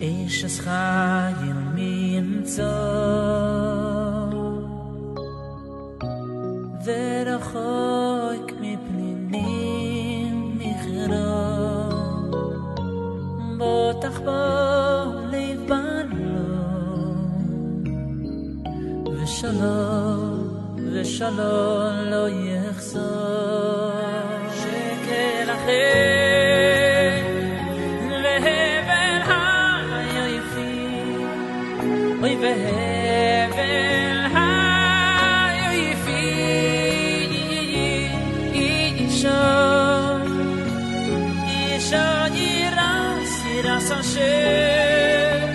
Eshes chayim minzo V'rachoik mipninim nichro Botach bo lev balo V'shalom lo yechzor Sheker achem Lehevel hayoyfim Oy vehevel hayoyfim Isha yiras Hashem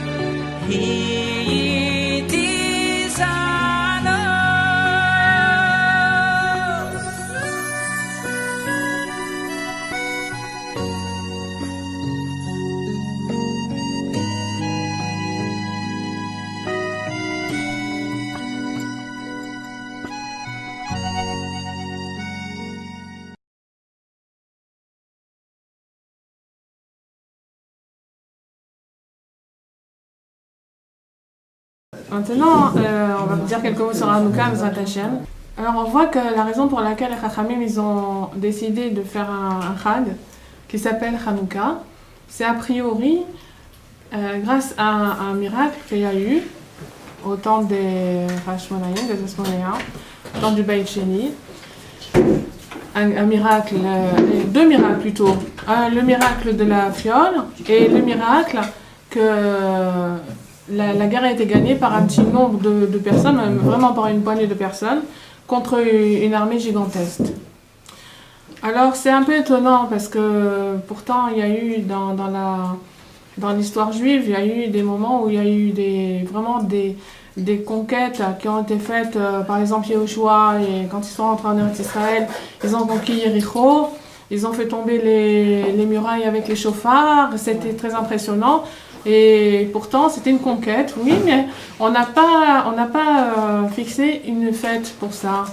Maintenant, on va dire quelques mots sur Hanouka, Bezrat Hashem. Alors on voit que la raison pour laquelle les Chachamim ils ont décidé de faire un Chag qui s'appelle Hanouka, c'est a priori grâce à un miracle qu'il y a eu au temps des Hashmonaïm, des Hashmonaïm, au temps du Bayit Sheni. Un miracle, deux miracles plutôt. Le miracle de la fiole et le miracle que la guerre a été gagnée par un petit nombre de personnes, même vraiment par une poignée de personnes, contre une armée gigantesque. Alors c'est un peu étonnant parce que pourtant il y a eu dans l'histoire juive, il y a eu des moments où il y a eu des conquêtes qui ont été faites, par exemple Yehoshua, et quand ils sont rentrés en Eretz Israël, ils ont conquis Yericho, ils ont fait tomber les murailles avec les chauffards, c'était très impressionnant. Et pourtant, c'était une conquête, oui, mais on n'a pas fixé une fête pour ça.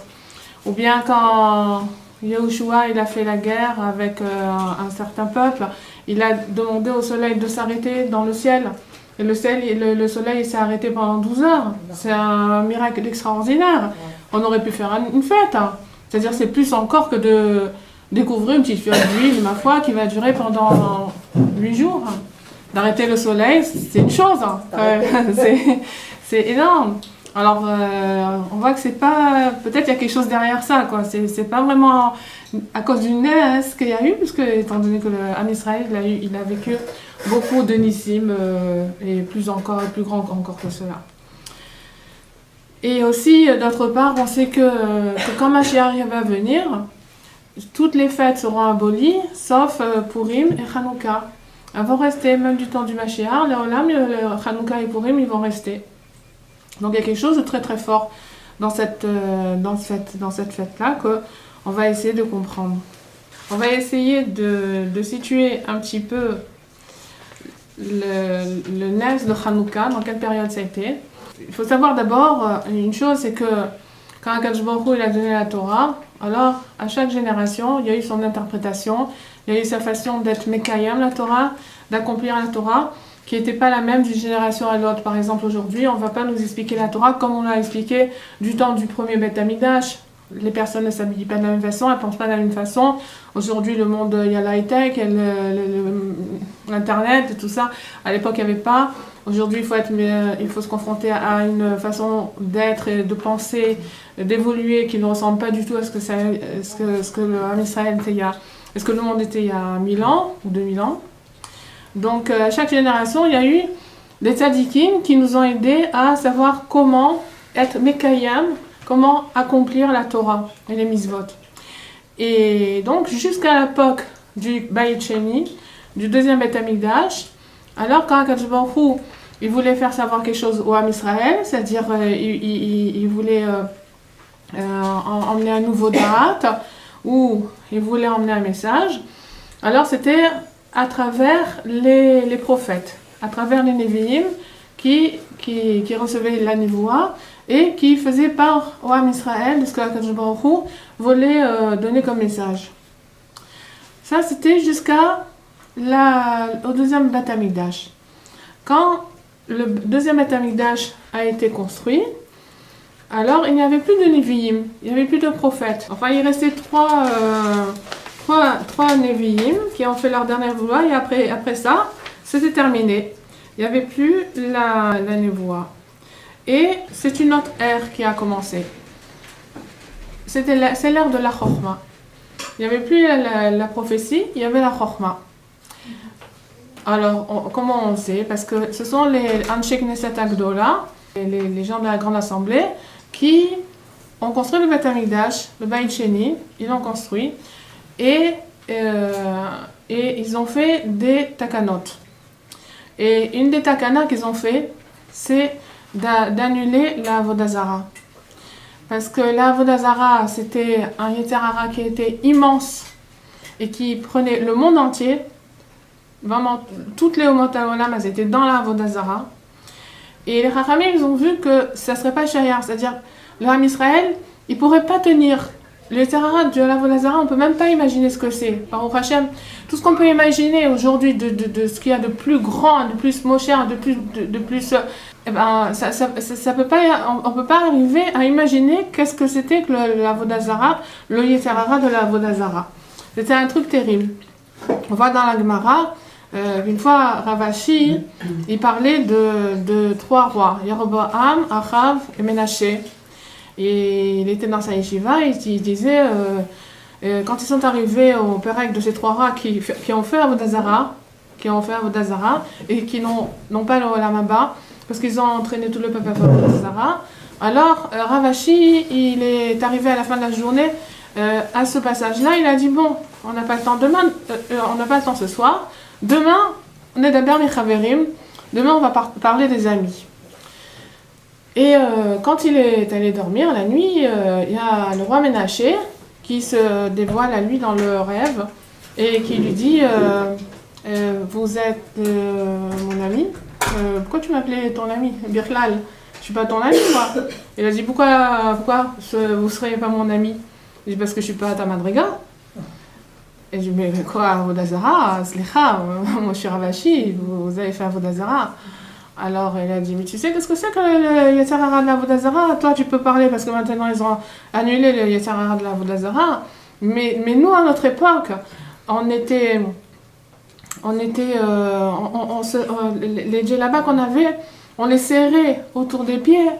Ou bien quand Yehoshua il a fait la guerre avec un certain peuple, il a demandé au soleil de s'arrêter dans le ciel. Et le soleil s'est arrêté pendant 12 heures. C'est un miracle extraordinaire. On aurait pu faire une fête. Hein. C'est-à-dire c'est plus encore que de découvrir une petite fiole d'huile, ma foi, qui va durer pendant 8 jours. D'arrêter le soleil, c'est une chose. Hein. C'est énorme. Alors, on voit que c'est pas... Peut-être il y a quelque chose derrière ça, quoi. C'est pas vraiment à cause du naisse qu'il y a eu, puisque, étant donné que l'Am Israël, il a vécu beaucoup de nissim, et plus grand encore que cela. Et aussi, d'autre part, on sait que quand Mashiach va venir, toutes les fêtes seront abolies, sauf Purim et Hanouka. Elles vont rester, même du temps du Mashiach, le Olam, le Hanouka et Purim, ils vont rester. Donc il y a quelque chose de très très fort dans cette fête-là qu'on va essayer de comprendre. On va essayer de situer un petit peu le Nes de Hanouka, dans quelle période ça a été. Il faut savoir d'abord une chose, c'est que quand Akadosh Baruch Hu il a donné la Torah, alors à chaque génération, il y a eu son interprétation, il y a eu sa façon d'être Mekayem la Torah, d'accomplir la Torah, qui n'était pas la même d'une génération à l'autre. Par exemple, aujourd'hui, on ne va pas nous expliquer la Torah comme on l'a expliqué du temps du premier Beth Amikdash. Les personnes ne s'habillent pas de la même façon, elles ne pensent pas de la même façon. Aujourd'hui, le monde, il y a l'high-tech, l'Internet et tout ça. À l'époque, il n'y avait pas. Aujourd'hui, il faut se confronter à une façon d'être et de penser, d'évoluer qui ne ressemble pas du tout à ce que le Am Israël était est-ce que le monde était il y a 1000 ans ou 2000 ans. Donc, à chaque génération, il y a eu des tzadikim qui nous ont aidés à savoir comment être mekayam, comment accomplir la Torah et les mitzvot. Et donc, jusqu'à l'époque du Bayit Sheni, du deuxième Beth Amikdash, alors quand Akadosh Baruch Hu, il voulait faire savoir quelque chose au Am Israël, c'est-à-dire il voulait emmener un nouveau da'at, ou il voulait emmener un message, alors c'était à travers les prophètes, à travers les Nevi'im qui recevaient la Nevoa et qui faisaient part au Am Israël de ce que Akadosh Baruch Hu voulait donner comme message. Ça, c'était jusqu'au deuxième Beth Amikdash. quand le deuxième Beth Amikdash a été construit, alors il n'y avait plus de Nevi'im, il n'y avait plus de prophètes. Enfin, il restait trois Nevi'im qui ont fait leur dernière voix et après ça, c'était terminé. Il n'y avait plus la névoie. Et c'est une autre ère qui a commencé. C'est l'ère de la Chokhma. Il n'y avait plus la prophétie, il y avait la Chokhma. Alors, comment on sait? Parce que ce sont les Anshe Knesset Agdola, les gens de la Grande Assemblée, qui ont construit le Beth Amikdash, le Beit Sheni, ils l'ont construit, et ils ont fait des takanot. Et une des takanas qu'ils ont fait, c'est d'annuler la Avodah Zara. Parce que la Avodah Zara, c'était un Yetzer Hara qui était immense et qui prenait le monde entier. Vraiment, toutes les Umot HaOlam, elles étaient dans la Avodah Zara. Et les Chachamim, ils ont vu que ça ne serait pas shayar, c'est-à-dire le Ham Israël, il ne pourrait pas tenir. Le Yetzer Hara de la Avodah Zara, on ne peut même pas imaginer ce que c'est. Baruch Hashem, tout ce qu'on peut imaginer aujourd'hui de ce qu'il y a de plus grand, de plus mocher, de plus eh ben, ça peut pas, on ne peut pas arriver à imaginer qu'est-ce que c'était que la Avodah Zara, le Yetzer Hara de la Avodah Zara. C'était un truc terrible. On voit dans la Gemara, une fois Rav Ashi, il parlait de trois rois, Yeroboam, Achav et Menaché. Et il était dans sa yeshiva et il disait, quand ils sont arrivés au pérec de ces trois rois qui ont fait Avodah Zara, et qui n'ont pas le Olam Haba, parce qu'ils ont entraîné tout le peuple à faire Avodah Zara, alors Rav Ashi, il est arrivé à la fin de la journée, à ce passage-là, il a dit, bon, on n'a pas le temps demain, on n'a pas le temps ce soir, demain, on est d'Aber Mechaverim, demain on va parler des amis. Et quand il est allé dormir la nuit, il y a le roi Ménaché qui se dévoile à lui dans le rêve et qui lui dit vous êtes mon ami, pourquoi tu m'appelais ton ami Birklal, je suis pas ton ami moi. Il a dit pourquoi vous serez pas mon ami? Il dit parce que je suis pas à ta madriga. Et je dis mais quoi, Avodah Zara, slicha, moi je suis Rav Ashi, vous avez fait Avodah Zara. Alors il a dit, mais tu sais qu'est-ce que c'est que le Yetzer Hara de la Avodah Zara? Toi tu peux parler parce que maintenant ils ont annulé le Yetzer Hara de la Avodah Zara. Mais nous à notre époque, les djellabas qu'on avait, on les serrait autour des pieds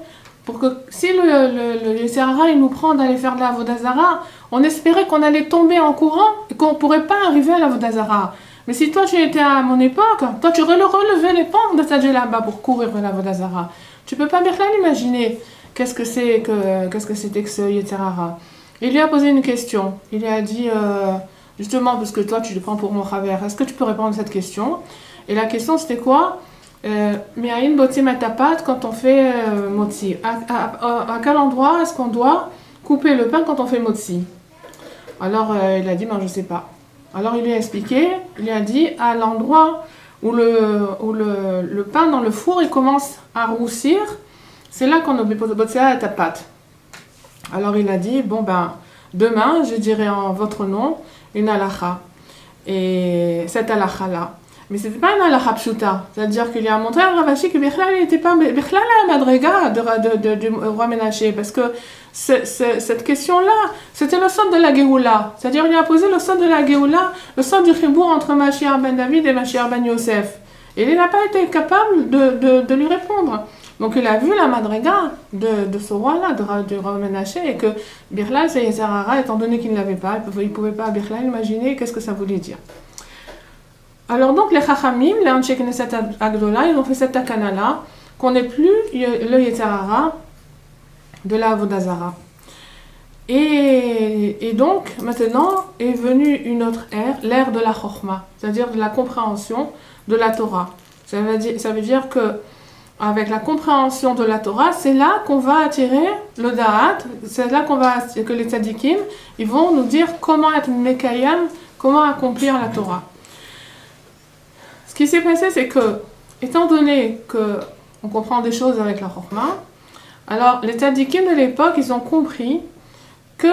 pour que si le Yetzer Hara il nous prend d'aller faire de la Avodah Zara, on espérait qu'on allait tomber en courant et qu'on ne pourrait pas arriver à la Avodah Zara. Mais si toi tu étais à mon époque, toi tu relevais les pentes de ta djellaba pour courir vers la Avodah Zara. Tu peux pas bien l'imaginer qu'est-ce que c'était que ce Yetzer Hara. Il lui a posé une question. Il lui a dit, justement, parce que toi tu le prends pour mon travers, est-ce que tu peux répondre à cette question? Et la question c'était quoi? Mais à une botzi matapat quand on fait motzi. À quel endroit est-ce qu'on doit couper le pain quand on fait motzi? Alors il a dit, ben je sais pas. Alors il lui a expliqué, il lui a dit à l'endroit où le pain dans le four il commence à roussir, c'est là qu'on a botsé à ta pâte. Alors il a dit, bon ben demain je dirai en votre nom une halakha. Et cette halakha là, mais c'était pas une halakha pshuta, c'est-à-dire qu'il a montré à Rav Ashi que Bichlal n'était pas Bichlal la madrega du roi Ménaché, parce que cette question-là, c'était le sort de la Géoula. C'est-à-dire, il lui a posé le sort de la Géoula, le sort du chibour entre Mashiach ben David et Mashiach ben Yosef. Et il n'a pas été capable de lui répondre. Donc, il a vu la madriga de ce roi-là, du roi Ménaché, et que Birlal, c'est Yetzer Hara, étant donné qu'il ne l'avait pas, il ne pouvait pas, Birlal, imaginer qu'est-ce que ça voulait dire. Alors, donc, les Chachamim, les Anshe Knesset Agdola, ils ont fait cette takana-là, qu'on n'ait plus le Yetzer Hara de la Avodah Zara. Et donc, maintenant est venue une autre ère, l'ère de la Chokhma, c'est-à-dire de la compréhension de la Torah. Ça veut dire que avec la compréhension de la Torah, c'est là qu'on va attirer le Da'at, c'est là que les tzadikim, ils vont nous dire comment être Mekayam, comment accomplir la Torah. Ce qui s'est passé, c'est que, étant donné qu'on comprend des choses avec la Chokhma, alors les tzadikim de l'époque, ils ont compris que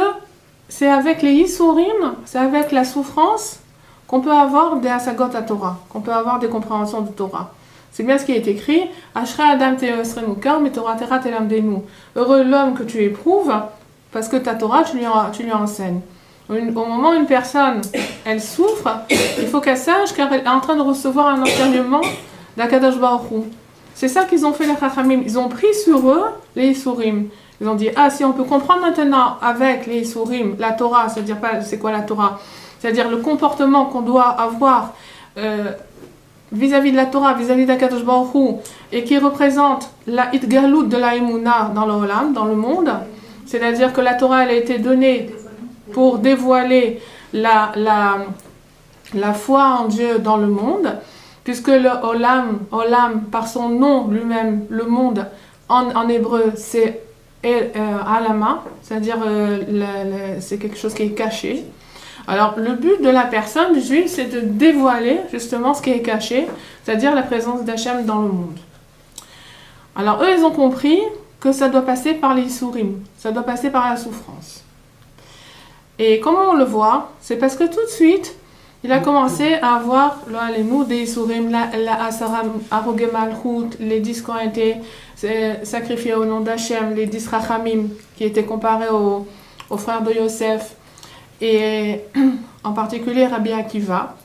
c'est avec les Yisurim, c'est avec la souffrance qu'on peut avoir des Hasagot à Torah, qu'on peut avoir des compréhensions de Torah. C'est bien ce qui est écrit. Ashra Adam Teosre Mukar, mais Torah Tera Telamdenu. Heureux l'homme que tu éprouves, parce que ta Torah, tu lui enseignes. Au moment où une personne, elle souffre, il faut qu'elle sache qu'elle est en train de recevoir un enseignement d'Akadosh Baruch Hu. C'est ça qu'ils ont fait les Chachamim. Ils ont pris sur eux les Isurim. Ils ont dit, si on peut comprendre maintenant avec les Isurim, la Torah, c'est-à-dire pas, c'est quoi la Torah? C'est-à-dire le comportement qu'on doit avoir vis-à-vis de la Torah, vis-à-vis d'Akadosh Baruch Hu, et qui représente la Itgalut de la Emunah dans le Olam, dans le monde. C'est-à-dire que la Torah, elle a été donnée pour dévoiler la foi en Dieu dans le monde, puisque le Olam, par son nom lui-même, le monde, en hébreu, c'est Alama, c'est-à-dire c'est quelque chose qui est caché. Alors, le but de la personne du juif, c'est de dévoiler justement ce qui est caché, c'est-à-dire la présence d'Hachem dans le monde. Alors, eux, ils ont compris que ça doit passer par les Isurim, ça doit passer par la souffrance. Et comment on le voit? C'est parce que tout de suite, il a commencé à avoir des Isurim, la Asara Arogé Malchut, les 10 qui ont été sacrifiés au nom d'Hachem, les 10 Rachamim qui étaient comparés aux frères de Yosef, et en particulier Rabbi Akiva,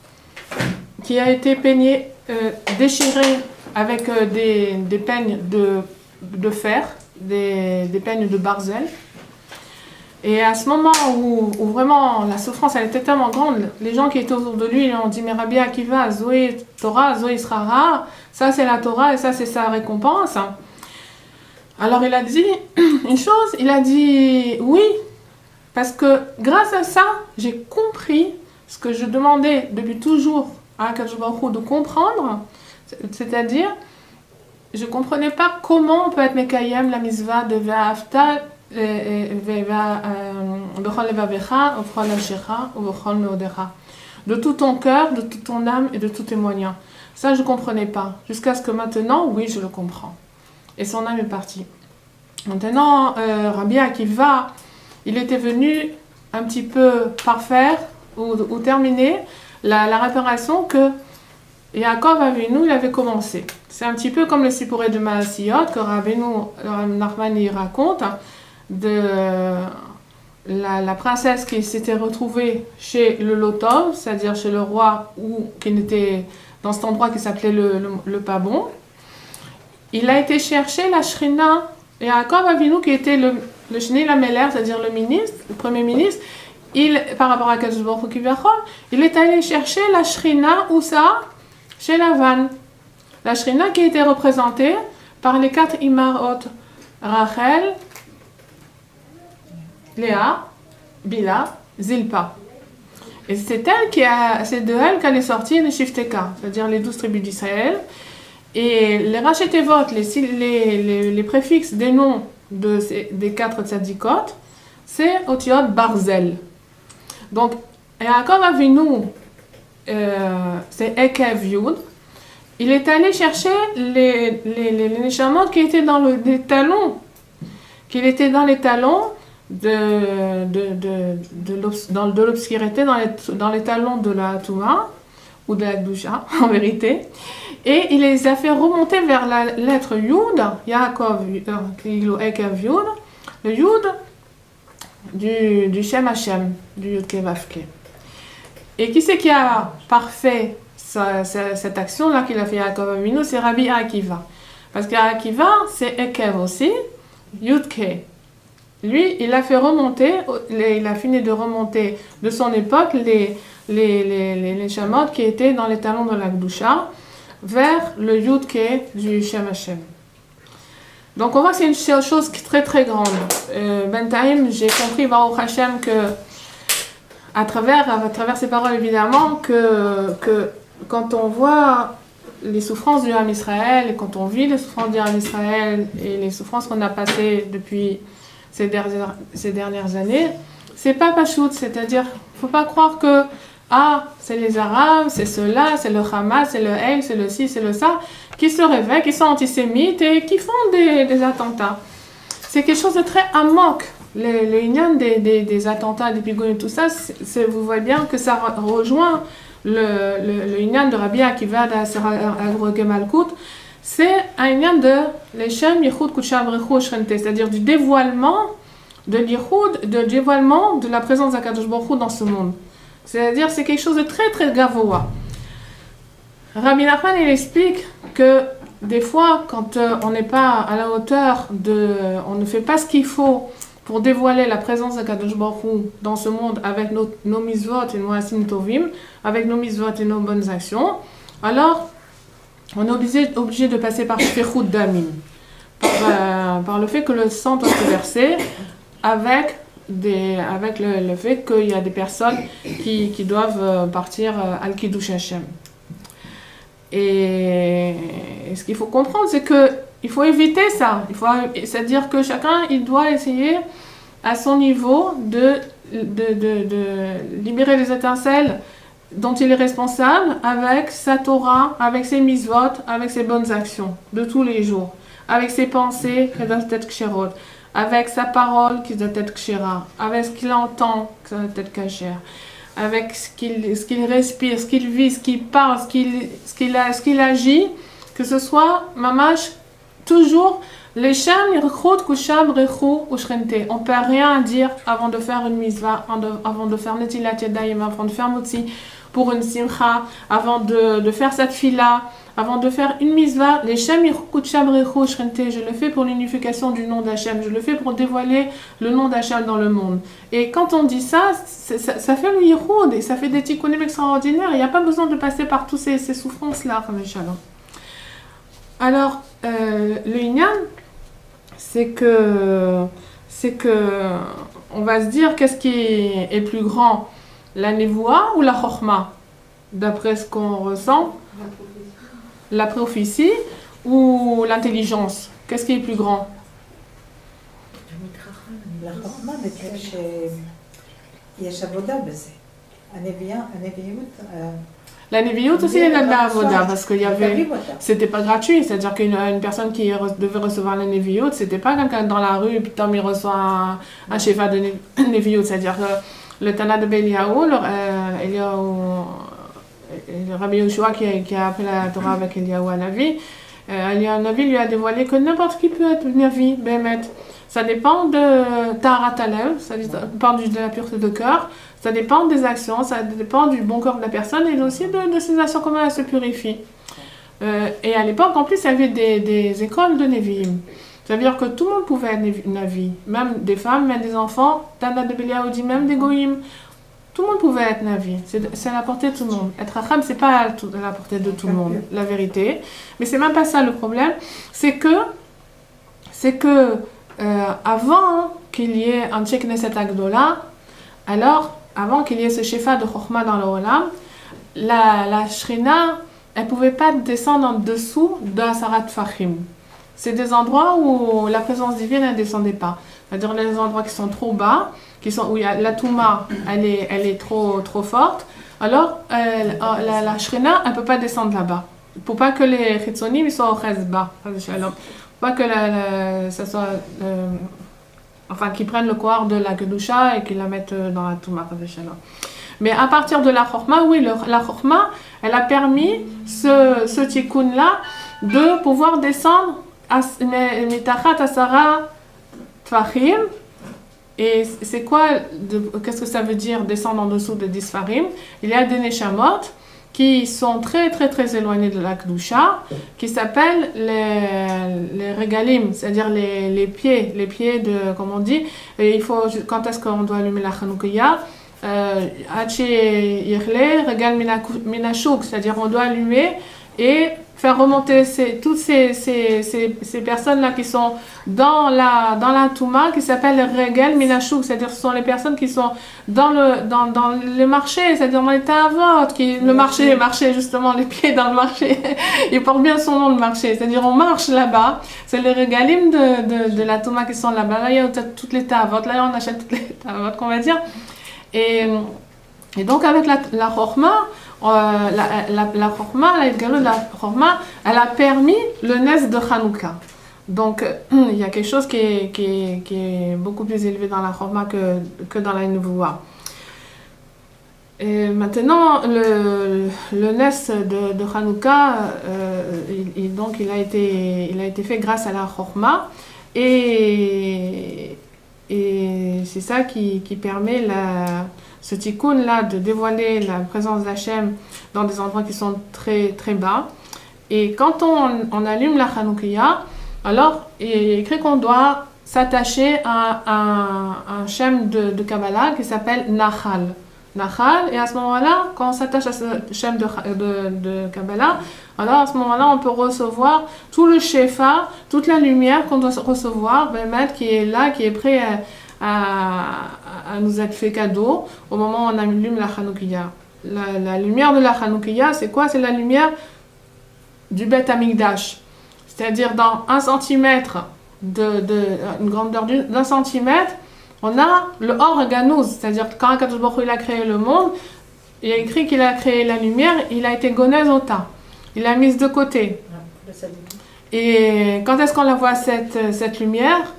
qui a été peigné, déchiré avec des peignes de fer, des peignes de barzel. Et à ce moment où vraiment la souffrance elle était tellement grande, les gens qui étaient autour de lui ont dit, mais Rabbi Akiva, Zoé Torah, Zoé Srara, ça c'est la Torah et ça c'est sa récompense. Alors il a dit une chose, il a dit oui, parce que grâce à ça, j'ai compris ce que je demandais depuis toujours à Akadosh Baruch Hu de comprendre, c'est-à-dire, je ne comprenais pas comment on peut être Mekayem, la mitzvah de Ve'afta, de tout ton cœur, de toute ton âme et de tous tes moyens. Ça, je ne comprenais pas. Jusqu'à ce que maintenant, oui, je le comprends. Et son âme est partie. Maintenant, Rabbi Akiva, il était venu un petit peu parfaire ou terminer la réparation que Yaakov Avinu il avait commencé. C'est un petit peu comme le Sipuré de Maasiyot que Rabbeinu Nachman y raconte, de la princesse qui s'était retrouvée chez le Lotov, c'est-à-dire chez le roi, ou qui était dans cet endroit qui s'appelait le pas bon. Il a été chercher la Shrina, et Yaakov Avinu qui était le Shnei Lameler, c'est-à-dire le ministre, le premier ministre, par rapport à Kadosh Baruch Hu Kivachol, il est allé chercher la Shrina, où ça? Chez Lavan. La Shrina qui a été représentée par les 4 Imarot, Rachel, Léa, Bila, Zilpa. Et c'est de elle qu'elle est sortie les Shifteka, c'est-à-dire les 12 tribus d'Israël. Et les Rachetevot, les préfixes des noms des 4 tzadikot, c'est Otiot Barzel. Donc, Yaakov Avinu, c'est Ekev Yud, il est allé chercher les neshamot qui étaient dans les talons, de l'obscurité, dans les talons de la Touma, ou de la Gdusha, en vérité, et il les a fait remonter vers la lettre Yud, Yaakov, Ekev Yud, le Yud du Shem Hashem, du Yud Kevavke. Et qui c'est qui a parfait cette action-là qu'il a fait Yaakov Avinu? C'est Rabbi Akiva. Parce qu'Akiva, c'est Ekev aussi, Yudke. Lui, il a fait remonter, il a fini de remonter de son époque les shamot qui étaient dans les talons de la Gdusha vers le Yudke du Shem Hashem. Donc on voit que c'est une chose très très grande. Bentaïm, j'ai compris, Baruch Hashem, que à travers ces paroles évidemment, que quand on voit les souffrances du Ham Israël, et quand on vit les souffrances du Ham Israël et les souffrances qu'on a passées depuis ces dernières années, c'est pas pachout, c'est-à-dire, faut pas croire que c'est les Arabes, c'est ceux-là, c'est le Hamas, c'est le Haït, c'est le ci, c'est le ça, qui se réveillent, qui sont antisémites et qui font des attentats. C'est quelque chose de très amok. Le Inyan des attentats, des pigouilles et tout ça, vous voyez bien que ça rejoint le Inyan de Rabbi Akiva d'Asra Malkout, c'est un Inyan de l'Eshem Yichud Kucham Rechu Shrente, c'est-à-dire du dévoilement de l'Yichud, de dévoilement de la présence d'Akadosh Baruch Hu dans ce monde. C'est-à-dire c'est quelque chose de très très gavoua. Rabbi Nachman il explique que des fois quand on n'est pas à la hauteur on ne fait pas ce qu'il faut pour dévoiler la présence d'Akadosh Baruch Hu dans ce monde avec nos misvot et nos asim tovim, avec nos misvot et nos bonnes actions, alors on est obligé de passer par shfichut damim, par le fait que le sang doit se verser avec le fait qu'il y a des personnes qui doivent partir al Kiddush Hashem. Et ce qu'il faut comprendre, c'est qu'il faut éviter ça. C'est-à-dire que chacun, il doit essayer à son niveau de libérer les étincelles dont il est responsable avec sa Torah, avec ses misvot, avec ses bonnes actions de tous les jours, avec ses pensées qui doivent être kshérot, avec sa parole qui doit être kshera, avec ce qu'il entend qui doit être kasher, avec ce qu'il respire, ce qu'il vit, ce qu'il parle, ce qu'il agit, que ce soit mamash toujours l'Eshem Yichud Kusham Rechu Ushrente. On ne peut rien dire avant de faire une misva, avant de faire Netilat Yadayim, avant de faire Motzi pour une simcha, avant de faire cette fila, avant de faire une misva, l'Eshem Yichud Kusham Rechu Ushrente, je le fais pour l'unification du nom d'Hachem, je le fais pour dévoiler le nom d'Hachem dans le monde. Et quand on dit ça, ça fait le Yichud, et ça fait des tikkunim extraordinaires, il n'y a pas besoin de passer par toutes ces souffrances-là, alors, le Inyan, c'est que, on va se dire, qu'est-ce qui est plus grand, la Nevoua ou la Chokhma, d'après ce qu'on ressent, la prophétie ou l'intelligence, qu'est-ce qui est plus grand? La Chokhma, יש עבודה בזה. הנביאות La Neviut aussi, il y a de la avoda, parce que c'était pas gratuit, c'est-à-dire qu'une personne qui devait recevoir la Neviut, c'était pas quelqu'un dans la rue, puis Tom il reçoit un shefa de Neviut, c'est-à-dire que le Tana de Beliaou, le Rabbi Yoshua qui a appris la Torah avec Eliaou Hanavi, Eliaou Hanavi lui a dévoilé que n'importe qui peut être Navi, Bémet. Ça dépend de Taharat Halev, ça dépend de la pureté de cœur, ça dépend des actions, ça dépend du bon corps de la personne et aussi de ses actions, comment elle se purifie. Et à l'époque, en plus, il y avait des écoles de Nevi'im. Ça veut dire que tout le monde pouvait être Navi, même des femmes, même des enfants, Tana de Beliaou dit même des Goïm. Tout le monde pouvait être Navi, c'est à la portée de tout le monde. Être Acham, c'est pas à la portée de tout le monde, la vérité. Mais c'est même pas ça le problème, c'est que avant qu'il y ait un Tchek Neset Agdola, alors, avant qu'il y ait ce Shefa de Chokhma dans le Olam, la Shrina, elle ne pouvait pas descendre en dessous d'Asarat Fahim. C'est des endroits où la présence divine ne descendait pas. C'est-à-dire les endroits qui sont trop bas, où la Touma, elle est trop forte, alors la Shrina, elle ne peut pas descendre là-bas. Pour pas que les Chitzonim soient au Chesba. Pas que ça soit... enfin, qu'ils prennent le corps de la Kedusha et qu'ils la mettent dans la Touma. Mais à partir de la Chokhma, oui, la Chokhma, elle a permis ce tikkun-là de pouvoir descendre à Mitachat Asara Tfachim. Et c'est quoi, qu'est-ce que ça veut dire descendre en dessous de 10 Farim? Il y a des Neshamot qui sont très très très éloignés de la Kedusha, qui s'appellent les regalim, c'est-à-dire les pieds de, comme on dit, et il faut, quand est-ce qu'on doit allumer la Chanukah, Hache Yirle, regal minashuk, c'est-à-dire on doit allumer et faire remonter toutes ces personnes-là qui sont dans la Touma, qui s'appellent les Regel Minashuk, c'est-à-dire ce sont les personnes qui sont dans le marché, c'est-à-dire dans les Tavot, le marché justement, les pieds dans le marché, il porte bien son nom, le marché, c'est-à-dire on marche là-bas, c'est les Regalim de la Touma qui sont là-bas, là il y a toutes les Tavot, là on achète toutes les Tavot qu'on va dire, et donc avec la Chokhma, la Chokhma, la Chokhma, elle a permis le Nes de Hanouka. Donc, il y a quelque chose qui est beaucoup plus élevé dans la Chokhma que dans la Nevoua. Et maintenant, le NES de Hanouka, donc il a été fait grâce à la Chorma. Et c'est ça qui permet ce tikkun-là de dévoiler la présence d'Hachem dans des endroits qui sont très, très bas. Et quand on allume la Hanoukia, alors il est écrit qu'on doit s'attacher à un shem de Kabbalah qui s'appelle Nachal. Nachal, et à ce moment-là, quand on s'attache à ce shem de Kabbalah, alors à ce moment-là, on peut recevoir tout le shefa, toute la lumière qu'on doit recevoir, Bémet, qui est là, qui est prêt à nous être fait cadeau au moment où on allume la Hanoukia. La lumière de la Hanoukia, c'est quoi? C'est la lumière du Beth Amikdash. C'est-à-dire dans 1 centimètre, une grandeur d'1 centimètre, on a le Or Ganouz, c'est-à-dire que quand Akadosh Baruch Hu il a créé le monde, il a écrit qu'il a créé la lumière, il a été Gonez Ota. Il l'a mise de côté. Et quand est-ce qu'on la voit cette lumière?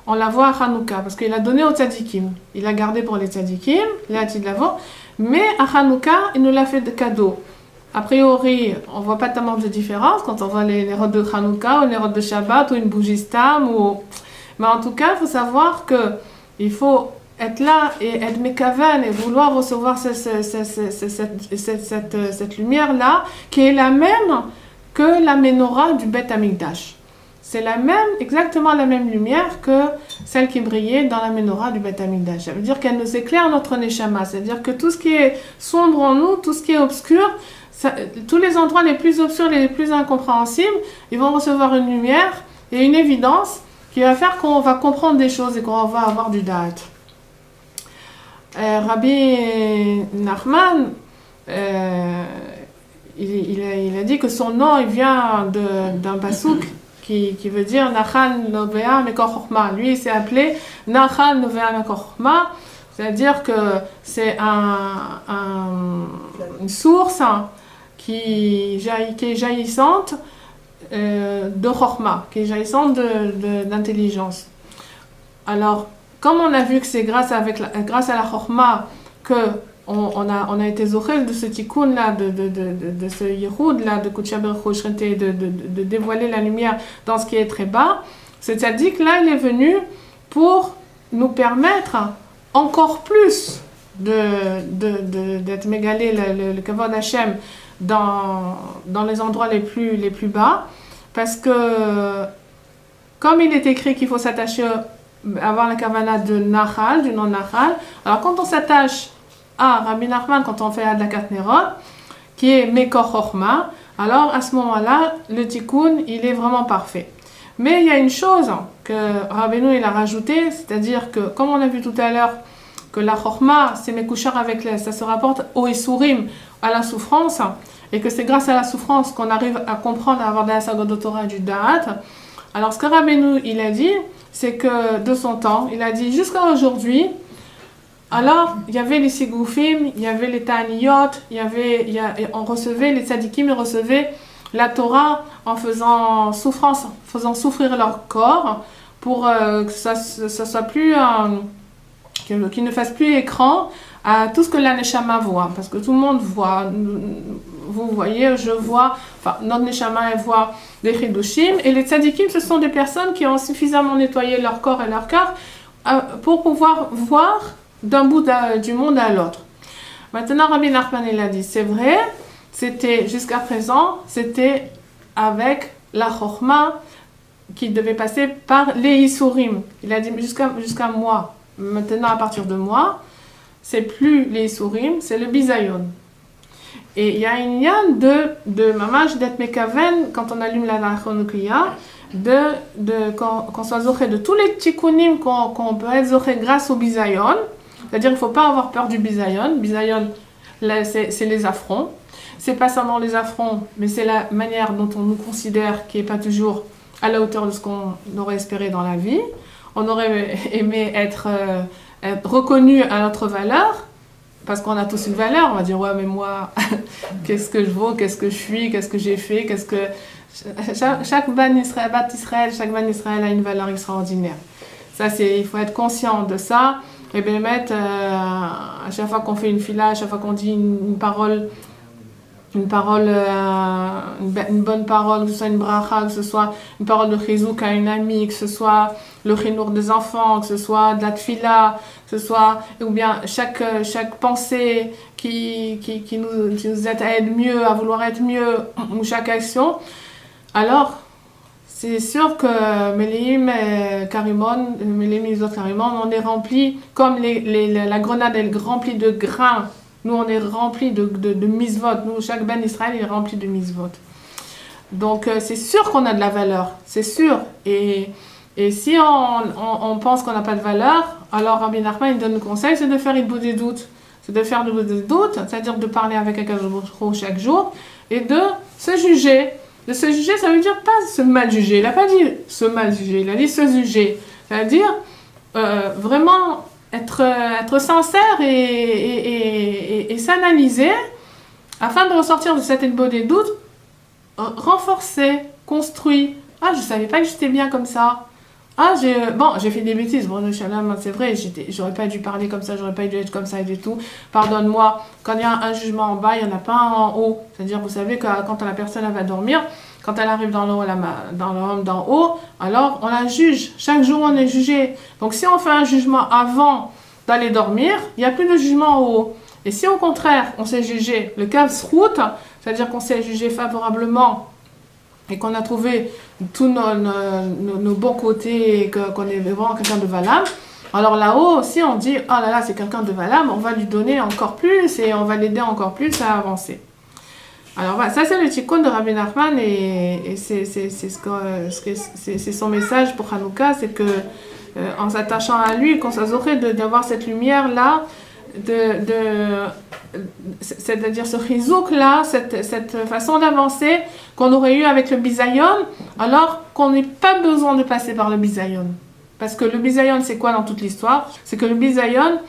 On la voit à Hanouka, parce qu'il a donné aux tzadikim. Il l'a gardé pour les tzadikim, il a dit de l'avant, mais à Hanouka, il nous l'a fait de cadeau. A priori, on ne voit pas tellement de différence quand on voit les rods de Hanouka ou les rods de Shabbat ou une bougie stam. Mais en tout cas, il faut savoir qu'il faut être là et être mekaven et vouloir recevoir cette lumière-là qui est la même que la menorah du Beth Amikdash. C'est exactement la même lumière que celle qui brillait dans la menorah du Beth Amikdash. Ça veut dire qu'elle nous éclaire notre neshama. C'est-à-dire que tout ce qui est sombre en nous, tout ce qui est obscur, tous les endroits les plus obscurs, les plus incompréhensibles, ils vont recevoir une lumière et une évidence qui va faire qu'on va comprendre des choses et qu'on va avoir du da'at. Rabbi Nachman, il a dit que son nom il vient d'un pasouk qui veut dire Nachal Novea Mekor Chochma. Lui, il s'est appelé Nachal Novea Mekor Chochma, c'est-à-dire que c'est une source qui est jaillissante de Chochma, qui est jaillissante d'intelligence. Alors, comme on a vu que c'est grâce à la Chochma qu'on a été zochel de ce tikkun-là, de ce yiroud-là, de Kodesh Baruch Hu Shrente, de dévoiler la lumière dans ce qui est très bas, ce tzaddik-là, il est venu pour nous permettre encore plus d'être mégalé le kavod Hashem dans les endroits les plus bas, parce que comme il est écrit qu'il faut s'attacher avoir la kavana de Nachal, du nom Nachal, alors quand on s'attache à Rabbi Nachman, quand on fait Adlakat Nerot, qui est Mekor Chochma, alors à ce moment-là, le tikkun, il est vraiment parfait. Mais il y a une chose que Rabbeinu il a rajouté, c'est-à-dire que, comme on a vu tout à l'heure, que la Chochma, c'est Mekouchar ça se rapporte au Isurim, à la souffrance, et que c'est grâce à la souffrance qu'on arrive à comprendre, à avoir de la Sagod Torah et du Da'at. Alors ce que Rabbeinu il a dit, c'est que de son temps, il a dit jusqu'à aujourd'hui, alors il y avait les Sigoufim, il y avait les Ta'aniyot, on recevait, les Tzadikim, ils recevaient la Torah en faisant souffrir leur corps pour que ça soit plus, qu'ils ne fasse plus écran à tout ce que la Neshama voit, parce que tout le monde voit, vous voyez, je vois, enfin notre Neshama elle voit des Chidushim, et les Tzadikim ce sont des personnes qui ont suffisamment nettoyé leur corps et leur cœur pour pouvoir voir d'un bout du monde à l'autre. Maintenant Rabbi Nachman il a dit, c'est vrai, c'était jusqu'à présent, c'était avec la Chochma qui devait passer par les Isurim. Il a dit jusqu'à moi. Maintenant, à partir de moi, c'est plus les Isurim, c'est le Bizayon. Et il y a une yann de Mamash, d'être Mekaven, quand on allume la Nachonukriya, qu'on soit zoché de tous les tikkunim qu'on peut être zoché grâce au Bizayon. C'est-à-dire qu'il ne faut pas avoir peur du Bizayon. Bizayon, c'est les affronts. C'est pas seulement les affronts, mais c'est la manière dont on nous considère qui n'est pas toujours à la hauteur de ce qu'on aurait espéré dans la vie. On aurait aimé être reconnu à notre valeur, parce qu'on a tous une valeur. On va dire, ouais, mais moi, qu'est-ce que je vaux, qu'est-ce que je suis, qu'est-ce que j'ai fait, qu'est-ce que... Chaque Bat Israël, chaque Ban Israël a une valeur extraordinaire. Ça, il faut être conscient de ça. Et bien mettre, à chaque fois qu'on fait une fila, à chaque fois qu'on dit une parole, une bonne parole, que ce soit une bracha, que ce soit une parole de chizouk à une amie, que ce soit le chinour des enfants, que ce soit de la tfila, que ce soit, ou bien chaque pensée qui nous aide mieux, à vouloir être mieux, ou chaque action, alors c'est sûr que Méléim et Karimon, Méléim et les autres Karimon, on est remplis, comme la grenade est remplie de grains. Nous, on est remplis de misvot. Nous, chaque ben Israël est rempli de misvot. Donc, c'est sûr qu'on a de la valeur. C'est sûr. Et si on pense qu'on n'a pas de valeur, alors Rabbi Nachman, il donne le conseil, c'est de faire une des doutes. C'est de faire des doutes, c'est-à-dire de parler avec Akadosh Baruch Hu chaque jour et de se juger. De se juger, ça veut dire pas se mal juger. Il n'a pas dit se mal juger, il a dit se juger. C'est-à-dire vraiment être sincère et s'analyser afin de ressortir de cette ébauche des doutes, renforcer, construire. Ah, je savais pas que j'étais bien comme ça. Ah, j'ai fait des bêtises. Bon, c'est vrai, j'aurais pas dû parler comme ça, j'aurais pas dû être comme ça et du tout. Pardonne-moi. Quand il y a un jugement en bas, il n'y en a pas un en haut. C'est-à-dire, vous savez que quand la personne elle va dormir, quand elle arrive dans le homme d'en haut, alors on la juge. Chaque jour, on est jugé. Donc, si on fait un jugement avant d'aller dormir, il n'y a plus de jugement en haut. Et si au contraire, on s'est jugé le kav srout, c'est-à-dire qu'on s'est jugé favorablement et qu'on a trouvé tous nos bons côtés et qu'on est vraiment quelqu'un de valable, alors là-haut aussi on dit « Oh là là, c'est quelqu'un de valable, on va lui donner encore plus et on va l'aider encore plus à avancer. » Alors voilà, ça c'est le tikkun de Rabbi Nachman et c'est son message pour Hanouka, c'est que en s'attachant à lui, qu'on s'azorait d'avoir cette lumière-là, c'est-à-dire ce chizouk-là, cette façon d'avancer qu'on aurait eu avec le bisayon, alors qu'on n'ait pas besoin de passer par le bisayon. Parce que le bisayon, c'est quoi dans toute l'histoire? C'est que le bisayon,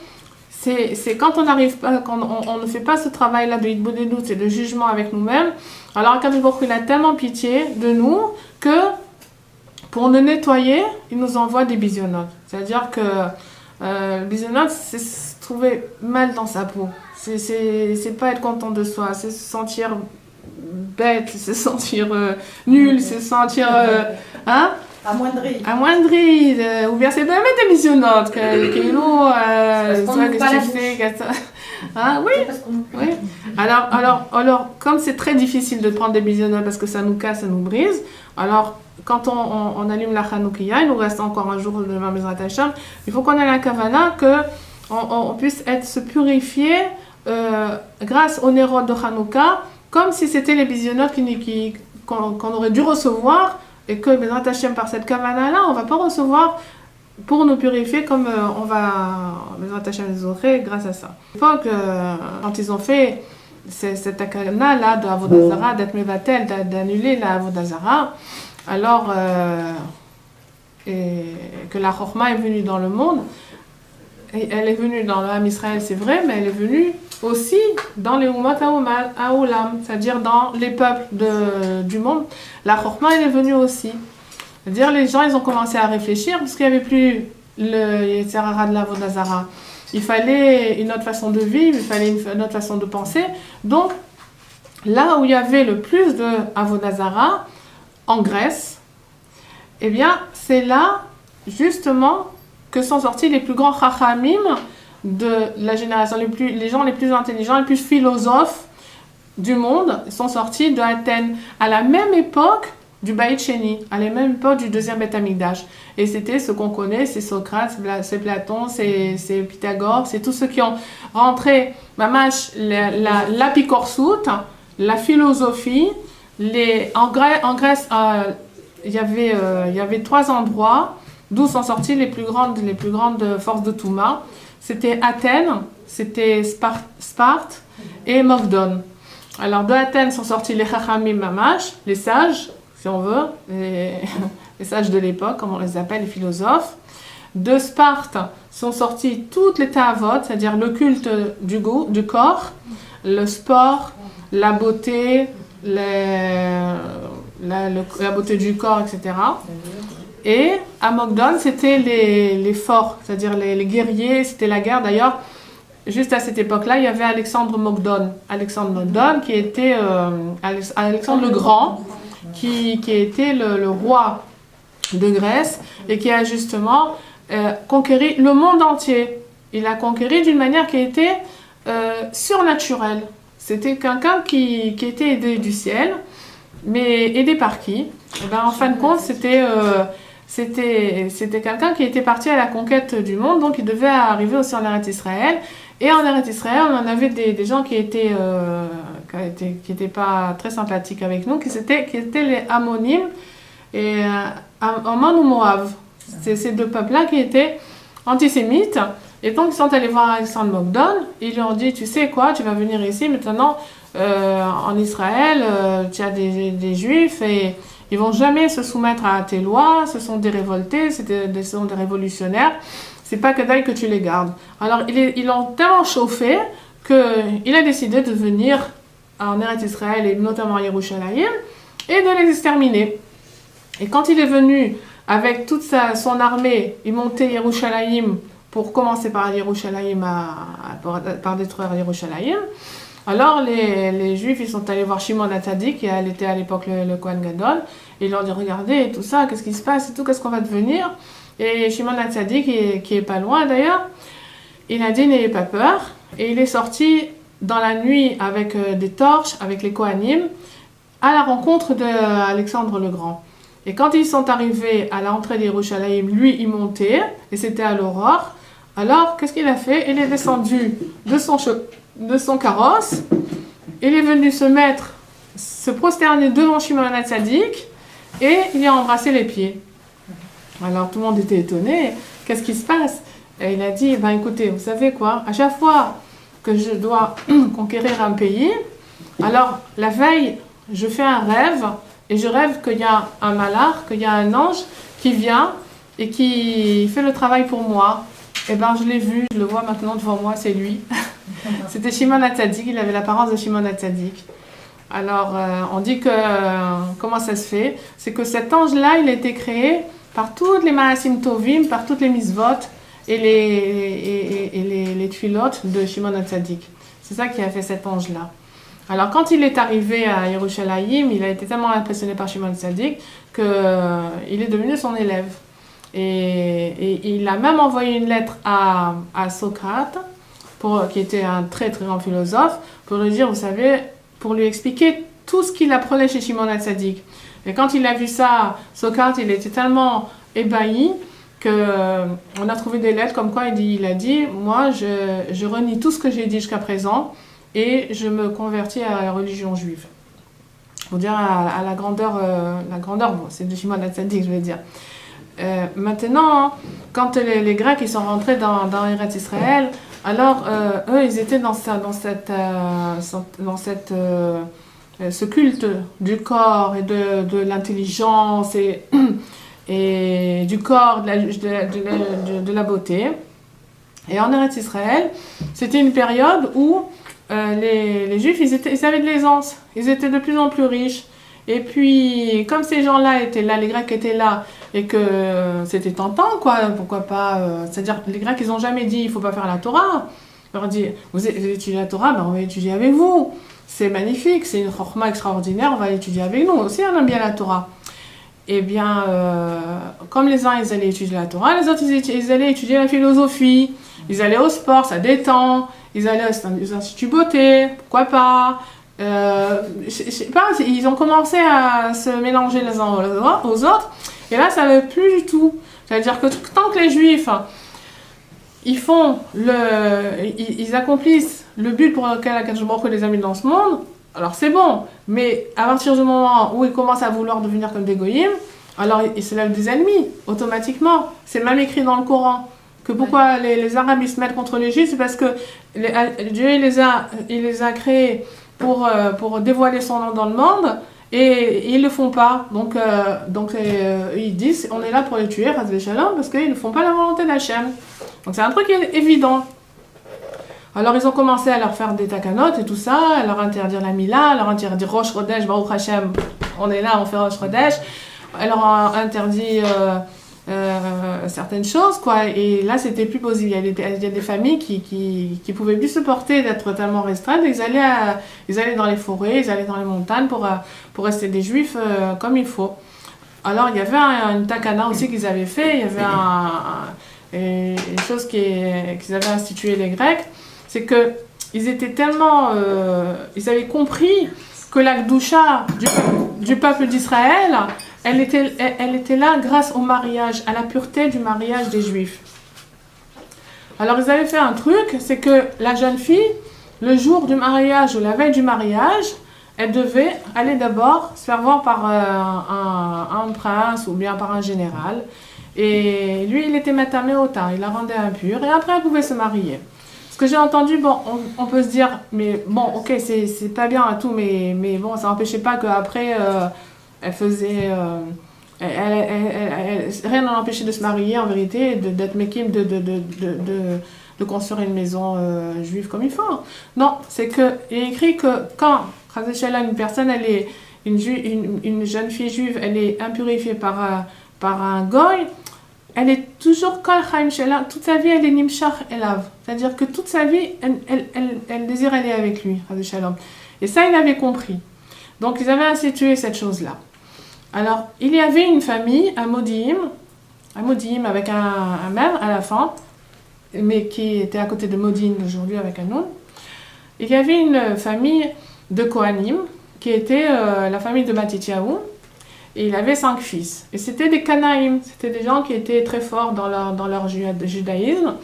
c'est quand on n'arrive pas, quand on ne fait pas ce travail-là de hitbou des doutes et de jugement avec nous-mêmes, alors Akadosh Baruch Hu, il a tellement pitié de nous que pour nous nettoyer, il nous envoie des bisionotes. C'est-à-dire que le bisionote, c'est se trouver mal dans sa peau. C'est pas être content de soi, c'est se sentir bête, c'est se sentir nul, c'est se sentir amoindri, ou bien c'est même des bisionotes que oui. Alors, comme c'est très difficile de prendre des bisionotes parce que ça nous casse, ça nous brise, alors quand on allume la Hanoukia, il nous reste encore un jour de Bezrat Hashem, il faut qu'on ait la kavana qu'on puisse se purifier grâce au Nérod de Hanouka, comme si c'était les bisionotes qu'on aurait dû recevoir, et que Bezrat Hashem, par cette kavana-là, on ne va pas recevoir pour nous purifier comme on va Bezrat Hashem les autres grâce à ça. À l'époque, quand ils ont fait cette akana-là de Avodazara, d'être mevatel, d'annuler la Avodazara, alors que la Chorma est venue dans le monde, et elle est venue dans l'âme Israël, c'est vrai, mais elle est venue aussi dans les Umat Haolam, c'est-à-dire dans les peuples du monde. La Chorma, elle est venue aussi. C'est-à-dire les gens, ils ont commencé à réfléchir parce qu'il n'y avait plus le Yetzirara de la Avodazara. Il fallait une autre façon de vivre, il fallait une autre façon de penser. Donc, là où il y avait le plus de Avodazara, en Grèce, eh bien, c'est là, justement, que sont sortis les plus grands chachamim de la génération, les gens les plus intelligents, les plus philosophes du monde, sont sortis de Athènes, à la même époque du Baït Sheni, à la même époque du deuxième Beth Amikdash. Et c'était ce qu'on connaît, c'est Socrate, c'est Platon, c'est Pythagore, c'est tous ceux qui ont rentré, mamash, l'apicorsoute, la philosophie. En Grèce, il y avait 3 endroits d'où sont sorties les plus grandes forces de Touma. C'était Athènes, c'était Sparte et Mogdon. Alors de Athènes sont sortis les Chachamim Mamash, les sages, si on veut, les sages de l'époque, comme on les appelle, les philosophes. De Sparte sont sortis toutes les Ta'avot, c'est-à-dire le culte du corps, le sport, la beauté, la beauté du corps, etc. Et à Mogdon, c'était les forts, c'est-à-dire les guerriers, c'était la guerre. D'ailleurs, juste à cette époque-là, il y avait Alexandre Mogdon. Alexandre Mogdon, qui était Alexandre le Grand, qui était le roi de Grèce et qui a justement conquéri le monde entier. Il a conquéri d'une manière qui était surnaturelle. C'était quelqu'un qui était aidé du ciel, mais aidé par qui? Et ben, en fin de compte, c'était quelqu'un qui était parti à la conquête du monde, donc il devait arriver aussi en Eretz Israël. Et en Eretz Israël, on en avait des gens qui étaient pas très sympathiques avec nous, qui étaient les Ammonim et Ammon ou Moab. C'est ces deux peuples-là qui étaient antisémites. Et donc, ils sont allés voir Alexandre Mogdon. Ils lui ont dit, tu sais quoi, tu vas venir ici maintenant en Israël, tu as des Juifs et ils vont jamais se soumettre à tes lois. Ce sont des révoltés, ce sont des révolutionnaires. C'est pas que que tu les gardes. Alors, ils l'ont tellement chauffé qu'il a décidé de venir en Eretz Israël et notamment à Yerushalayim et de les exterminer. Et quand il est venu avec toute son armée, il montait Yerushalayim pour commencer par Yerushalayim, par détruire Yerushalayim. Alors les Juifs, ils sont allés voir Shimon HaTzadik, qui était à l'époque le Kohen Gadol, et ils leur ont dit, regardez, tout ça, qu'est-ce qui se passe et tout, qu'est-ce qu'on va devenir? Et Shimon HaTzadik, qui est pas loin d'ailleurs, il a dit, n'ayez pas peur, et il est sorti dans la nuit avec des torches, avec les Kohanim, à la rencontre d'Alexandre le Grand. Et quand ils sont arrivés à l'entrée d'Yerushalayim, lui, il montait, et c'était à l'aurore. Alors, qu'est-ce qu'il a fait? Il est descendu de son carrosse, il est venu se prosterner devant Shimon HaTzadik, et il a embrassé les pieds. Alors, tout le monde était étonné. Qu'est-ce qui se passe? Et il a dit, ben écoutez, vous savez quoi? À chaque fois que je dois conquérir un pays, alors, la veille, je fais un rêve, et je rêve qu'il y a un malach, qu'il y a un ange qui vient et qui fait le travail pour moi. Et ben je l'ai vu, je le vois maintenant devant moi, c'est lui. C'était Shimon HaTzadik, il avait l'apparence de Shimon HaTzadik. Alors on dit que, comment ça se fait? C'est que cet ange-là, il a été créé par toutes les Maasim Tovim, par toutes les Mitzvot et les Tfilot de Shimon HaTzadik. C'est ça qui a fait cet ange-là. Alors, quand il est arrivé à Yerushalayim, il a été tellement impressionné par Shimon HaTzadik qu'il est devenu son élève. Et il a même envoyé une lettre à Socrate, qui était un très très grand philosophe, pour lui dire, vous savez, pour lui expliquer tout ce qu'il apprenait chez Shimon HaTzadik. Et quand il a vu ça, Socrate, il était tellement ébahi qu'on a trouvé des lettres comme quoi il a dit, moi, je renie tout ce que j'ai dit jusqu'à présent, et je me convertis à la religion juive. Pour dire à la grandeur, bon, c'est de Shimon HaTzadik, je vais dire. Maintenant, quand les Grecs ils sont rentrés dans Eretz Israël, alors eux, ils étaient dans ce culte du corps et de l'intelligence et du corps, de la beauté. Et en Eretz Israël, c'était une période où les Juifs, ils avaient de l'aisance, ils étaient de plus en plus riches. Et puis, comme ces gens-là étaient là, les Grecs étaient là, et que c'était tentant, quoi, pourquoi pas... c'est-à-dire, les Grecs, ils n'ont jamais dit, il ne faut pas faire la Torah. Ils leur dit, vous étudiez la Torah, ben on va étudier avec vous. C'est magnifique, c'est une chorma extraordinaire, on va l'étudier avec nous. Aussi, on aime bien la Torah. Eh bien, comme les uns, ils allaient étudier la Torah, les autres, ils allaient étudier la philosophie. Ils allaient au sport, ça détend. Ils allaient aux instituts beauté, pourquoi pas. Je sais pas, ils ont commencé à se mélanger les uns aux autres. Et là, ça ne veut plus du tout. C'est-à-dire que tant que les Juifs, ils accomplissent le but pour lequel Akadosh Baruch Hu les a mis dans ce monde, alors c'est bon. Mais à partir du moment où ils commencent à vouloir devenir comme des goyim, alors ils se lèvent des ennemis, automatiquement. C'est même écrit dans le Coran. Que pourquoi les Arabes ils se mettent contre les Juifs, c'est parce que Dieu il les a créés pour dévoiler son nom dans le monde, et ils ne le font pas. Donc ils disent, on est là pour les tuer, parce qu'ils ne font pas la volonté d'Hachem. Donc c'est un truc évident. Alors ils ont commencé à leur faire des takanotes et tout ça, à leur interdire la Mila, à leur interdire Rosh Chodesh, Baruch Hashem, on est là, on fait Rosh Chodesh. elle leur a interdit certaines choses, quoi. Et là, c'était plus possible. Il y a des familles qui pouvaient plus se porter d'être tellement restreintes. Ils allaient dans les forêts, ils allaient dans les montagnes pour rester des juifs comme il faut. Alors, il y avait une takana aussi qu'ils avaient fait. Il y avait une chose qu'ils avaient instituée les Grecs, c'est que ils étaient tellement, ils avaient compris que la Gdusha du peuple d'Israël, elle était là grâce au mariage, à la pureté du mariage des Juifs. Alors ils avaient fait un truc, c'est que la jeune fille, le jour du mariage ou la veille du mariage, elle devait aller d'abord se faire voir par un prince ou bien par un général. Et lui, il était matamé au temps, il la rendait impure et après elle pouvait se marier. Ce que j'ai entendu, bon, on peut se dire, mais bon, ok, c'est pas bien et tout, mais bon, ça n'empêchait pas qu'après, elle faisait... rien n'en empêchait de se marier, en vérité, d'être mekim, de construire une maison juive comme il faut. Non, c'est qu'il est écrit que quand, une personne, elle est une jeune fille juive, elle est impurifiée par un goy, elle est toujours kol chaim shela, toute sa vie elle est nimshach elav, c'est-à-dire que toute sa vie elle désire aller avec lui, et ça il avait compris. Donc ils avaient institué cette chose-là. Alors il y avait une famille, un Modi'im avec un même à la fin, mais qui était à côté de Modin aujourd'hui avec un nom. Il y avait une famille de Kohanim qui était la famille de Matityahu. Et il avait 5 fils. Et c'était des Canaïm, c'était des gens qui étaient très forts dans leur judaïsme.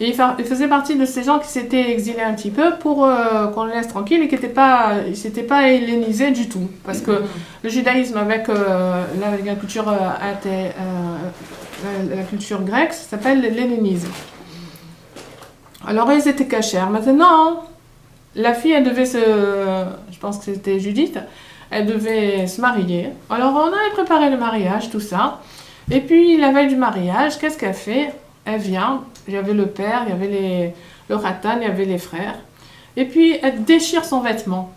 Et il faisait partie de ces gens qui s'étaient exilés un petit peu pour qu'on les laisse tranquilles et qui ne s'étaient pas hellénisés du tout. Parce que le judaïsme avec la culture, la culture grecque, ça s'appelle l'hellénisme. Alors ils étaient cachers. Maintenant, la fille, elle devait je pense que c'était Judith, elle devait se marier. Alors on avait préparé le mariage, tout ça. Et puis la veille du mariage, qu'est-ce qu'elle fait? Elle vient, il y avait le père, il y avait le ratan, il y avait les frères. Et puis elle déchire son vêtement.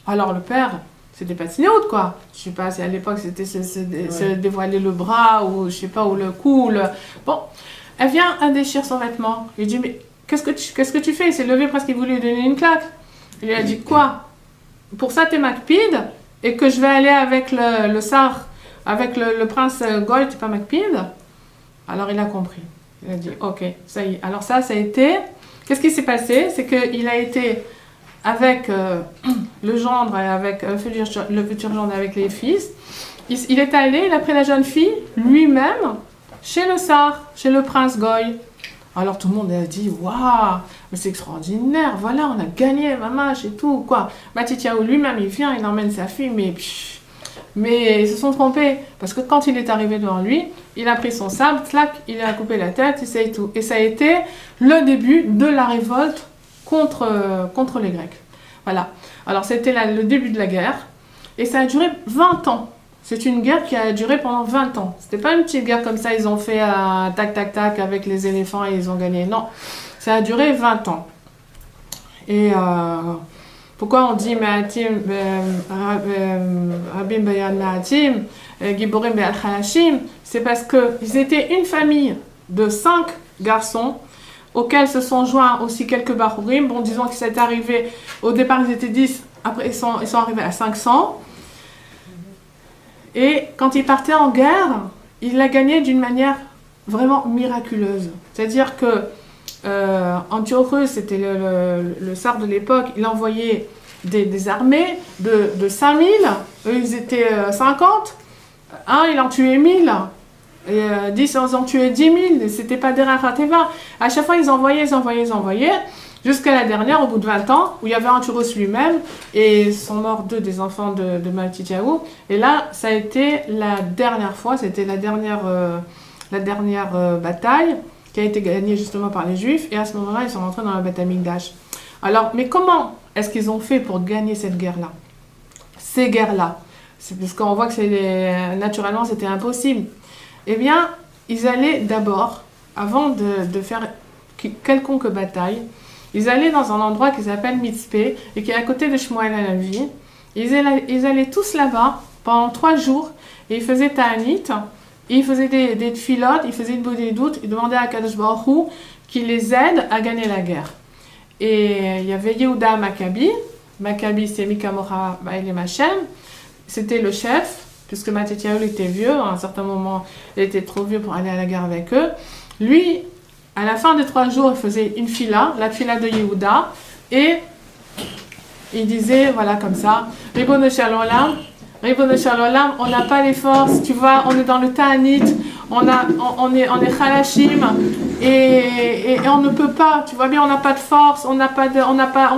Alors le père, c'était pas de quoi. Je sais pas si à l'époque c'était se dévoiler le bras ou je sais pas, ou le cou. Bon, elle vient, elle déchire son vêtement. Il dit mais qu'est-ce que tu fais? Il s'est levé presque, il voulait lui donner une claque. Il lui a dit quoi? Pour ça t'es Macpide? Et que je vais aller avec le Sar, avec le prince Goy, tu pas Macpide? Alors il a compris. Il a dit, ok, ça y est. Alors ça a été... Qu'est-ce qui s'est passé? C'est qu'il a été avec le gendre, avec le futur gendre, avec les fils. Il est allé, il a pris la jeune fille, lui-même, chez le Sar, chez le prince Goy. Alors tout le monde a dit, waouh, mais c'est extraordinaire, voilà, on a gagné, maman, et tout, quoi. Matityahu lui-même, il vient, il emmène sa fille, mais ils se sont trompés. Parce que quand il est arrivé devant lui, il a pris son sabre, clac, il a coupé la tête, et c'est tout. Et ça a été le début de la révolte contre les Grecs. Voilà. Alors c'était le début de la guerre, et ça a duré 20 ans. C'est une guerre qui a duré pendant 20 ans. C'était pas une petite guerre comme ça, ils ont fait tac tac tac avec les éléphants et ils ont gagné. Non, ça a duré 20 ans. Et pourquoi on dit Ma'atim, Rabim Bayan Ma'atim, Giborim Be'al Khalashim? C'est parce qu'ils étaient une famille de 5 garçons auxquels se sont joints aussi quelques Bahurim. Bon, disons que c'est arrivé, au départ ils étaient 10, après ils sont arrivés à 500. Et quand il partait en guerre, il l'a gagné d'une manière vraiment miraculeuse. C'est-à-dire que Antiochus, c'était le Sar de l'époque, il envoyait des armées de 5000, eux ils étaient 50, un il en tuait 1000, et 10 ils en tuaient 10 000, et c'était pas des rarateva. À chaque fois ils envoyaient, jusqu'à la dernière, au bout de 20 ans, où il y avait Antiochus lui-même, et sont morts 2 des enfants de Matityahu. Et là, ça a été la dernière fois, c'était la dernière bataille qui a été gagnée justement par les Juifs, et à ce moment-là, ils sont rentrés dans le Beth Amikdash. Alors, mais comment est-ce qu'ils ont fait pour gagner cette guerre-là? Ces guerres-là. C'est parce qu'on voit que naturellement, c'était impossible. Eh bien, ils allaient d'abord, avant de faire quelconque bataille, ils allaient dans un endroit qui s'appelle Mitzpé et qui est à côté de Shmuel Hanavi. Ils allaient tous là-bas pendant 3 jours et il faisait ta'anit, et il faisait des tfilotes, il faisait des doutes, il demandait à Kadosh Baruch Hu qu'il les aide à gagner la guerre. Et il y avait Yehuda Maccabi. Maccabi, c'est Mikamora Baelem Hashem. C'était le chef, puisque Mattityahu était vieux. À un certain moment, il était trop vieux pour aller à la guerre avec eux. Lui, à la fin des 3 jours, il faisait une fila, la fila de Yehuda. Et il disait, voilà, comme ça, Ribono Shel Olam, on n'a pas les forces, tu vois, on est dans le ta'anit, on est chalashim, et on ne peut pas, tu vois bien, on n'a pas de force, on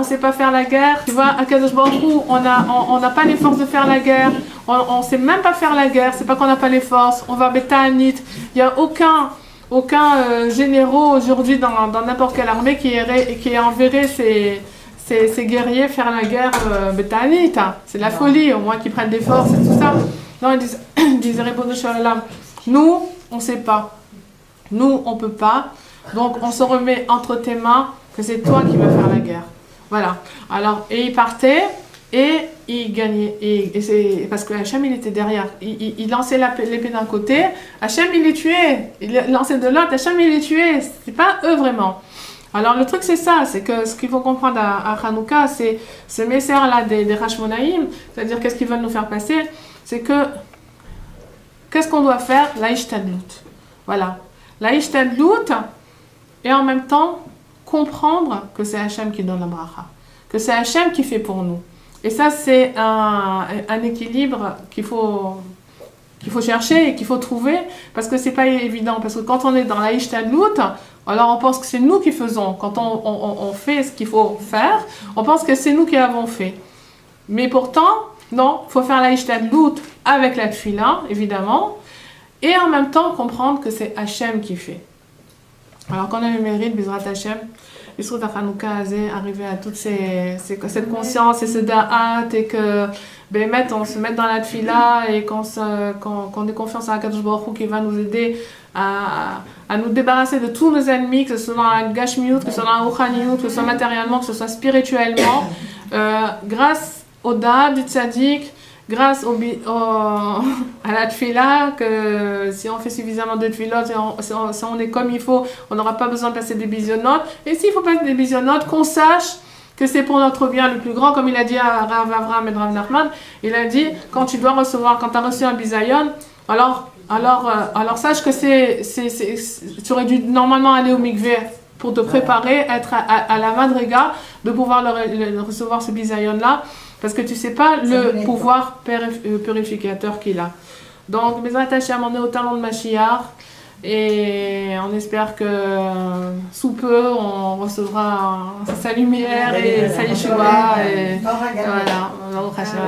sait pas faire la guerre, tu vois, à Kadosh Baruch Hu, on n'a pas les forces de faire la guerre, on sait même pas faire la guerre, c'est pas qu'on n'a pas les forces, on va ta'anit, il y a aucun généraux aujourd'hui dans n'importe quelle armée qui enverrait ces guerriers faire la guerre bétanite. C'est la folie, au moins qu'ils prennent des forces et tout ça. Non, ils disent Ribono Shel Olam, nous, on ne sait pas. Nous, on ne peut pas. Donc, on se remet entre tes mains que c'est toi qui vas faire la guerre. Voilà. Alors, et il partait et il gagnait. Et c'est parce que Hachem, il était derrière. Il lançait l'épée d'un côté, Hachem, il les tuait. Il lançait de l'autre, Hachem, il les tuait. C'est pas eux vraiment. Alors le truc c'est ça, c'est que ce qu'il faut comprendre à Hanouka, c'est ce messer-là des Hashmonaïm, c'est-à-dire qu'est-ce qu'ils veulent nous faire passer, c'est que qu'est-ce qu'on doit faire? La Ishtadlut. Voilà. La Ishtadlut, et en même temps comprendre que c'est Hachem qui donne la bracha, que c'est Hachem qui fait pour nous. Et ça c'est un équilibre qu'il faut chercher et qu'il faut trouver, parce que c'est pas évident, parce que quand on est dans la Ishtadlut, alors on pense que c'est nous qui faisons. Quand on fait ce qu'il faut faire, on pense que c'est nous qui l'avons fait. Mais pourtant, non, il faut faire la Ishtadlut avec la tfila, évidemment, et en même temps comprendre que c'est Hachem qui fait. Alors qu'on a le mérite, Bizrat Hachem, Yisrout Hanouka Azé, arriver à toute cette conscience et ce da'at, et que Bémet, on se mette dans la tfila et qu'on ait confiance en Kadosh Baruch Hu qui va nous aider à nous débarrasser de tous nos ennemis, que ce soit dans la gashmiut, que ce soit dans la ruchaniyut, que ce soit matériellement, que ce soit spirituellement, grâce au da'at du tzaddik, grâce à la tfila, que si on fait suffisamment de tfilot, si on est comme il faut, on n'aura pas besoin de passer des bisionotes. Et s'il faut passer des bisionotes, qu'on sache que c'est pour notre bien le plus grand, comme il a dit à Rav Avram et Rav Nachman, il a dit, quand tu as reçu un bisayon, alors sache que tu aurais dû normalement aller au mikveh pour te préparer, être à la madriga, de pouvoir recevoir ce bisayon-là, parce que tu ne sais pas le pouvoir purificateur qu'il a. Donc, Bezrat Hashem, on est au talent de Mashiach, et on espère que sous peu, on recevra sa lumière et sa Yeshua, et voilà, Baruch Hashem.